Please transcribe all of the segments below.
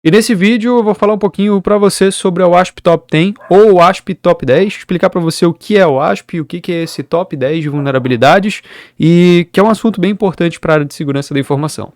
E nesse vídeo eu vou falar um pouquinho para você sobre a WASP Top 10 ou WASP Top 10, explicar para você o que é o WASP, o que é esse Top 10 de vulnerabilidades e que é um assunto bem importante para a área de segurança da informação.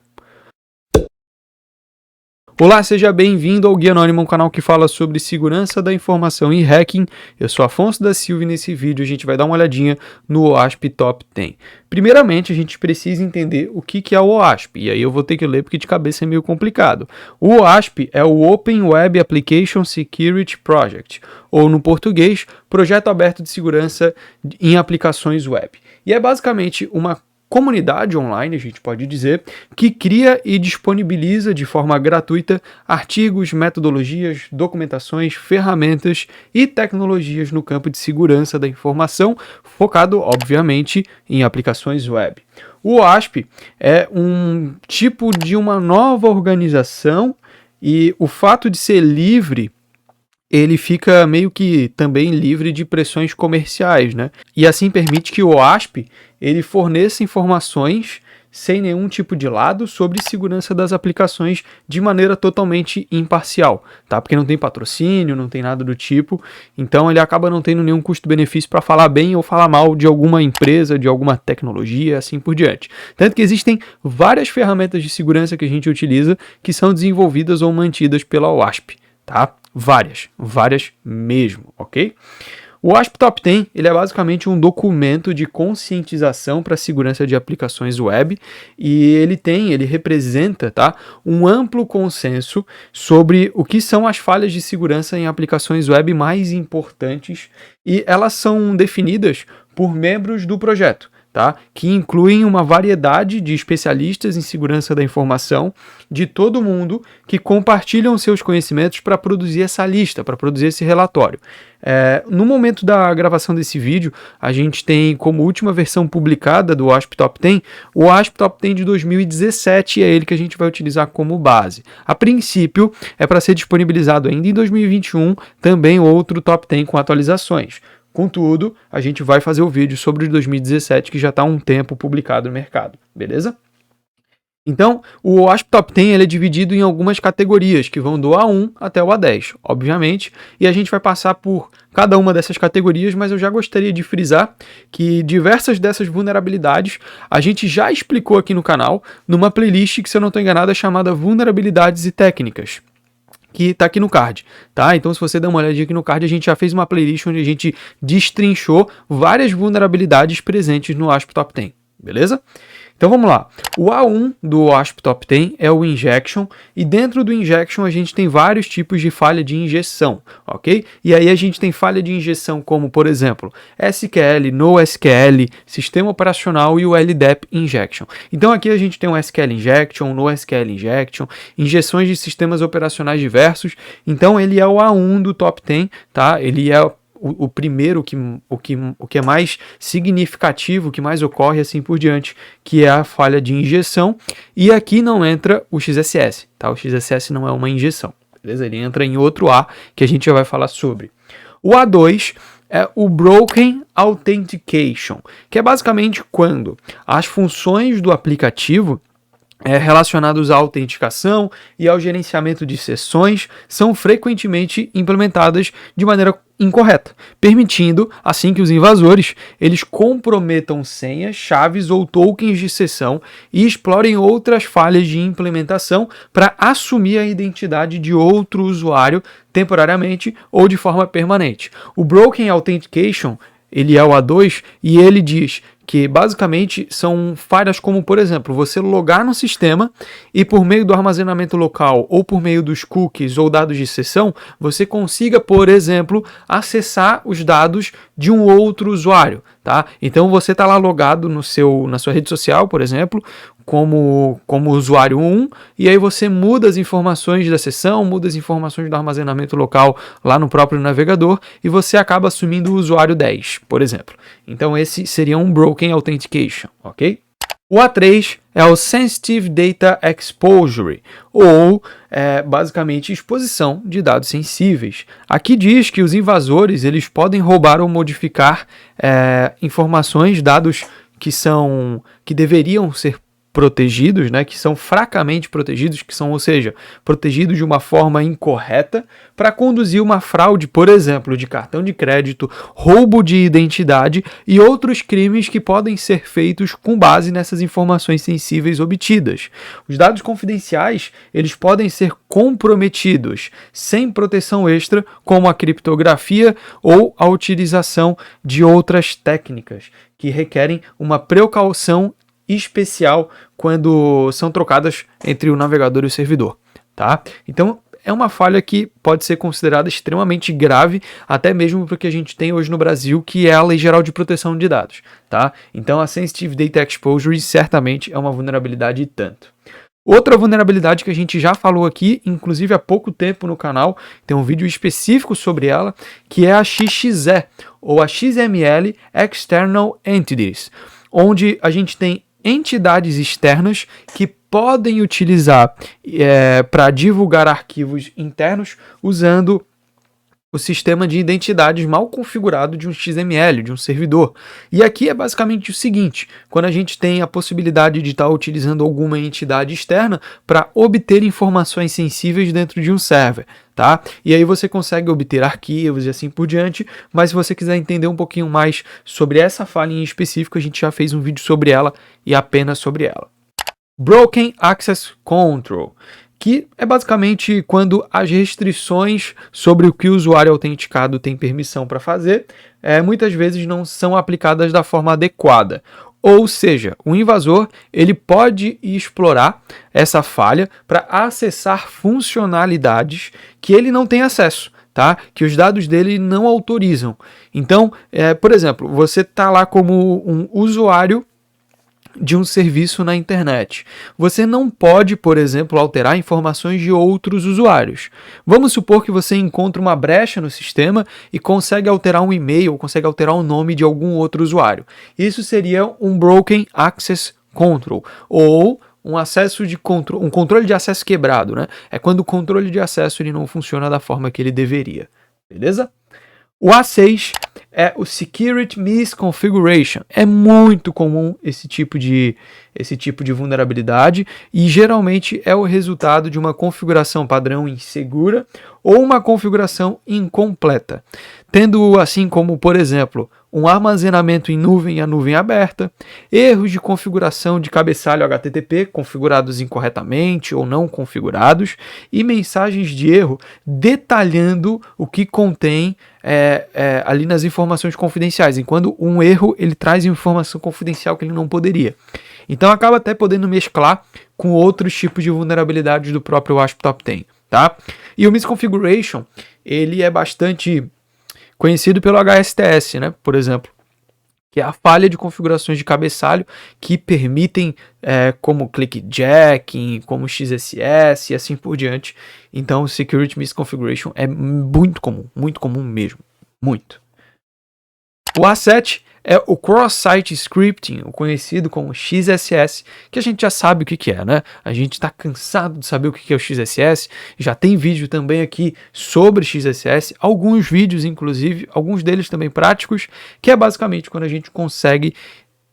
Olá, seja bem-vindo ao Guia Anônimo, um canal que fala sobre segurança da informação e hacking. Eu sou Afonso da Silva e nesse vídeo a gente vai dar uma olhadinha no OWASP Top 10. Primeiramente, a gente precisa entender o que é o OWASP, e aí eu vou ter que ler porque de cabeça é meio complicado. O OWASP é o Open Web Application Security Project, ou no português, Projeto Aberto de Segurança em Aplicações Web. E é basicamente uma comunidade online, a gente pode dizer, que cria e disponibiliza de forma gratuita artigos, metodologias, documentações, ferramentas e tecnologias no campo de segurança da informação, focado, obviamente, em aplicações web. O OWASP é um tipo de uma nova organização e o fato de ser livre ele fica meio que também livre de pressões comerciais, né? E assim permite que o OWASP ele forneça informações sem nenhum tipo de lado sobre segurança das aplicações de maneira totalmente imparcial, tá? Porque não tem patrocínio, não tem nada do tipo, então ele acaba não tendo nenhum custo-benefício para falar bem ou falar mal de alguma empresa, de alguma tecnologia, assim por diante. Tanto que existem várias ferramentas de segurança que a gente utiliza que são desenvolvidas ou mantidas pela OWASP, tá? Várias mesmo, ok? O OWASP Top 10 ele é basicamente um documento de conscientização para a segurança de aplicações web e ele representa, tá, um amplo consenso sobre o que são as falhas de segurança em aplicações web mais importantes e elas são definidas por membros do projeto, tá? Que incluem uma variedade de especialistas em segurança da informação de todo mundo que compartilham seus conhecimentos para produzir essa lista, para produzir esse relatório. No momento da gravação desse vídeo, a gente tem como última versão publicada do OWASP Top 10, o OWASP Top 10 de 2017, e é ele que a gente vai utilizar como base. A princípio, é para ser disponibilizado ainda em 2021, também outro Top 10 com atualizações. Contudo, a gente vai fazer o vídeo sobre o de 2017, que já está há um tempo publicado no mercado, beleza? Então, o OWASP Top 10 ele é dividido em algumas categorias, que vão do A1 até o A10, obviamente, e a gente vai passar por cada uma dessas categorias, mas eu já gostaria de frisar que diversas dessas vulnerabilidades a gente já explicou aqui no canal, numa playlist que, se eu não estou enganado, é chamada Vulnerabilidades e Técnicas, que está aqui no card, tá? Então, se você der uma olhadinha aqui no card, a gente já fez uma playlist onde a gente destrinchou várias vulnerabilidades presentes no OWASP Top 10, beleza? Então vamos lá, o A1 do OWASP Top 10 é o Injection, e dentro do Injection a gente tem vários tipos de falha de injeção, ok? E aí a gente tem falha de injeção como, por exemplo, SQL, NoSQL, Sistema Operacional e o LDAP Injection. Então aqui a gente tem o SQL Injection, NoSQL Injection, injeções de sistemas operacionais diversos, então ele é o A1 do Top 10, tá? Ele é o primeiro, o que é mais significativo, o que mais ocorre assim por diante, que é a falha de injeção, e aqui não entra o XSS, tá? O XSS não é uma injeção, beleza? Ele entra em outro A, que a gente já vai falar sobre. O A2 é o Broken Authentication, que é basicamente quando as funções do aplicativo relacionados à autenticação e ao gerenciamento de sessões são frequentemente implementadas de maneira incorreta, permitindo assim que os invasores eles comprometam senhas, chaves ou tokens de sessão e explorem outras falhas de implementação para assumir a identidade de outro usuário temporariamente ou de forma permanente. O Broken Authentication ele é o A2 e ele diz que basicamente são falhas como, por exemplo, você logar no sistema e por meio do armazenamento local ou por meio dos cookies ou dados de sessão, você consiga, por exemplo, acessar os dados de um outro usuário, tá? Então você está lá logado na sua rede social, por exemplo, como usuário 1, e aí você muda as informações da sessão, muda as informações do armazenamento local lá no próprio navegador e você acaba assumindo o usuário 10, por exemplo. Então esse seria um Broken Authentication, ok? O A3 é o Sensitive Data Exposure, ou basicamente exposição de dados sensíveis. Aqui diz que os invasores eles podem roubar ou modificar informações, dados que deveriam ser protegidos, né, que são fracamente protegidos, que são, ou seja, protegidos de uma forma incorreta, para conduzir uma fraude, por exemplo, de cartão de crédito, roubo de identidade e outros crimes que podem ser feitos com base nessas informações sensíveis obtidas. Os dados confidenciais, eles podem ser comprometidos sem proteção extra, como a criptografia ou a utilização de outras técnicas que requerem uma precaução especial quando são trocadas entre o navegador e o servidor, tá? Então, é uma falha que pode ser considerada extremamente grave, até mesmo porque a gente tem hoje no Brasil, que é a Lei Geral de Proteção de Dados, tá? Então, a Sensitive Data Exposure certamente é uma vulnerabilidade e tanto. Outra vulnerabilidade que a gente já falou aqui, inclusive há pouco tempo no canal, tem um vídeo específico sobre ela, que é a XXE, ou a XML External Entities, onde a gente tem entidades externas que podem utilizar para divulgar arquivos internos usando o sistema de identidades mal configurado de um XML, de um servidor. E aqui é basicamente o seguinte, quando a gente tem a possibilidade de estar utilizando alguma entidade externa para obter informações sensíveis dentro de um server, tá? E aí você consegue obter arquivos e assim por diante, mas se você quiser entender um pouquinho mais sobre essa falha em específico, a gente já fez um vídeo sobre ela e apenas sobre ela. Broken Access Control, que é basicamente quando as restrições sobre o que o usuário autenticado tem permissão para fazer, muitas vezes não são aplicadas da forma adequada. Ou seja, o invasor ele pode explorar essa falha para acessar funcionalidades que ele não tem acesso, tá? Que os dados dele não autorizam. Então, por exemplo, você está lá como um usuário de um serviço na internet. Você não pode, por exemplo, alterar informações de outros usuários. Vamos supor que você encontra uma brecha no sistema e consegue alterar um e-mail ou consegue alterar o nome de algum outro usuário. Isso seria um Broken Access Control ou um controle de acesso quebrado, né? É quando o controle de acesso ele não funciona da forma que ele deveria. Beleza? O A6 é o Security Misconfiguration. É muito comum esse tipo de vulnerabilidade e geralmente é o resultado de uma configuração padrão insegura ou uma configuração incompleta, tendo assim como, por exemplo, um armazenamento em nuvem e a nuvem aberta, erros de configuração de cabeçalho HTTP configurados incorretamente ou não configurados e mensagens de erro detalhando o que contém ali nas informações confidenciais, enquanto um erro ele traz informação confidencial que ele não poderia. Então acaba até podendo mesclar com outros tipos de vulnerabilidades do próprio WASP Top 10, tá? E o Misconfiguration, ele é bastante conhecido pelo HSTS, né, por exemplo, que é a falha de configurações de cabeçalho que permitem como clickjacking, como XSS e assim por diante. Então, o Security Misconfiguration é muito comum mesmo, muito. O A7 é o Cross-Site Scripting, o conhecido como XSS, que a gente já sabe o que é, né? A gente está cansado de saber o que é o XSS, já tem vídeo também aqui sobre XSS, alguns vídeos inclusive, alguns deles também práticos, que é basicamente quando a gente consegue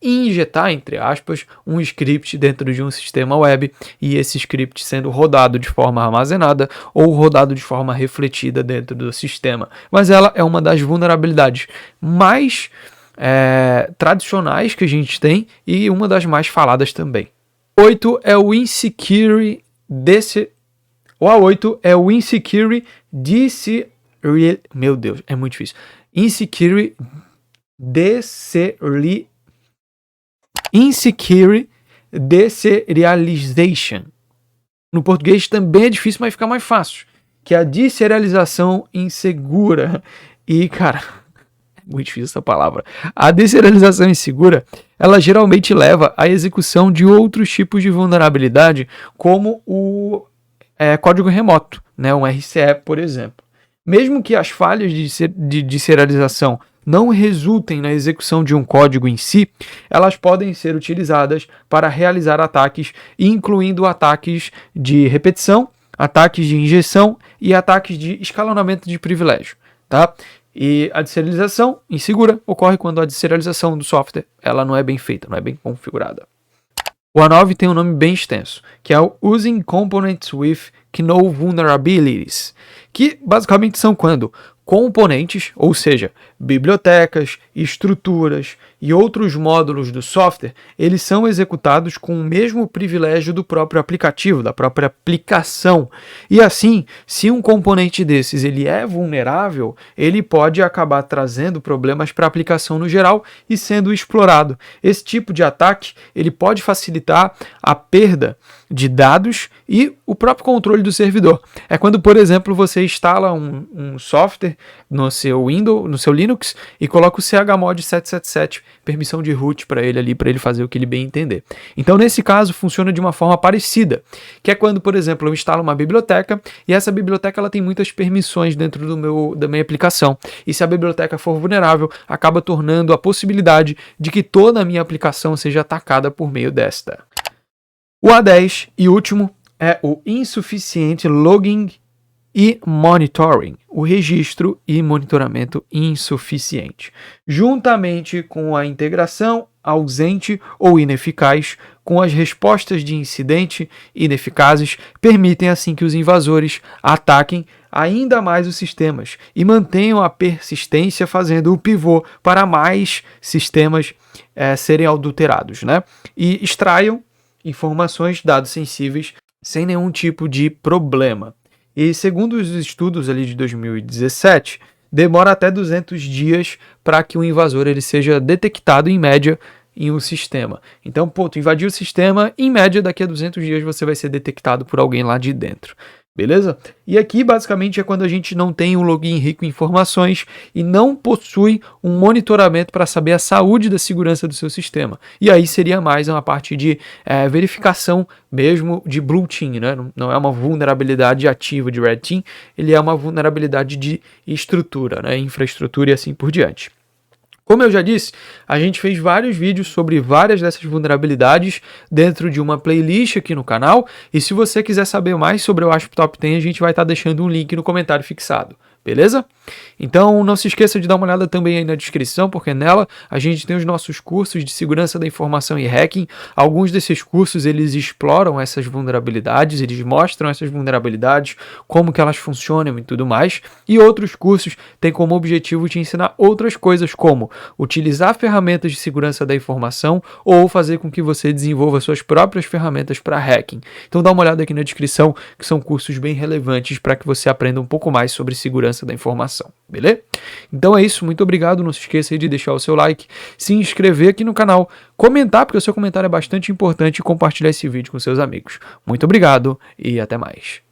injetar, entre aspas, um script dentro de um sistema web e esse script sendo rodado de forma armazenada ou rodado de forma refletida dentro do sistema. Mas ela é uma das vulnerabilidades mais tradicionais que a gente tem e uma das mais faladas também. O A8 é o Insecurity meu Deus, é muito difícil. Insecurity Deserialization. No português também é difícil, mas fica mais fácil. Que é a deserialização insegura. E, cara, é muito difícil essa palavra. A deserialização insegura, ela geralmente leva à execução de outros tipos de vulnerabilidade, como o código remoto, né? Um RCE, por exemplo. Mesmo que as falhas de deserialização não resultem na execução de um código em si, elas podem ser utilizadas para realizar ataques, incluindo ataques de repetição, ataques de injeção e ataques de escalonamento de privilégio, tá? E a deserialização insegura ocorre quando a deserialização do software ela não é bem feita, não é bem configurada. O A9 tem um nome bem extenso, que é o Using Components with Kno Vulnerabilities, que basicamente são quando componentes, ou seja, bibliotecas, estruturas e outros módulos do software, eles são executados com o mesmo privilégio do próprio aplicativo, da própria aplicação. E assim, se um componente desses ele é vulnerável, ele pode acabar trazendo problemas para a aplicação no geral e sendo explorado. Esse tipo de ataque, ele pode facilitar a perda de dados e o próprio controle do servidor. É quando, por exemplo, você instala um software no seu Windows, no seu Linux e coloca o chmod 777, permissão de root para ele ali, para ele fazer o que ele bem entender. Então, nesse caso, funciona de uma forma parecida, que é quando, por exemplo, eu instalo uma biblioteca e essa biblioteca ela tem muitas permissões dentro da minha aplicação. E se a biblioteca for vulnerável, acaba tornando a possibilidade de que toda a minha aplicação seja atacada por meio desta. O A10 e último é o insuficiente logging e monitoring, o registro e monitoramento insuficiente, juntamente com a integração ausente ou ineficaz com as respostas de incidente ineficazes, permitem assim que os invasores ataquem ainda mais os sistemas e mantenham a persistência, fazendo o pivô para mais sistemas serem adulterados, né? E extraiam informações, dados sensíveis, sem nenhum tipo de problema. E segundo os estudos ali de 2017, demora até 200 dias para que o invasor ele seja detectado em média em um sistema. Então, tu invadiu o sistema, em média daqui a 200 dias você vai ser detectado por alguém lá de dentro. Beleza? E aqui basicamente é quando a gente não tem um login rico em informações e não possui um monitoramento para saber a saúde da segurança do seu sistema. E aí seria mais uma parte de verificação mesmo de Blue Team, né? Não é uma vulnerabilidade ativa de Red Team, ele é uma vulnerabilidade de estrutura, né? Infraestrutura e assim por diante. Como eu já disse, a gente fez vários vídeos sobre várias dessas vulnerabilidades dentro de uma playlist aqui no canal, e se você quiser saber mais sobre o ASP Top 10, a gente vai estar deixando um link no comentário fixado. Beleza? Então não se esqueça de dar uma olhada também aí na descrição, porque nela a gente tem os nossos cursos de segurança da informação e hacking. Alguns desses cursos eles exploram essas vulnerabilidades, eles mostram essas vulnerabilidades, como que elas funcionam e tudo mais. E outros cursos têm como objetivo te ensinar outras coisas, como utilizar ferramentas de segurança da informação ou fazer com que você desenvolva suas próprias ferramentas para hacking. Então dá uma olhada aqui na descrição, que são cursos bem relevantes para que você aprenda um pouco mais sobre segurança da informação, beleza? Então é isso, muito obrigado, não se esqueça aí de deixar o seu like, se inscrever aqui no canal, comentar, porque o seu comentário é bastante importante, e compartilhar esse vídeo com seus amigos. Muito obrigado e até mais.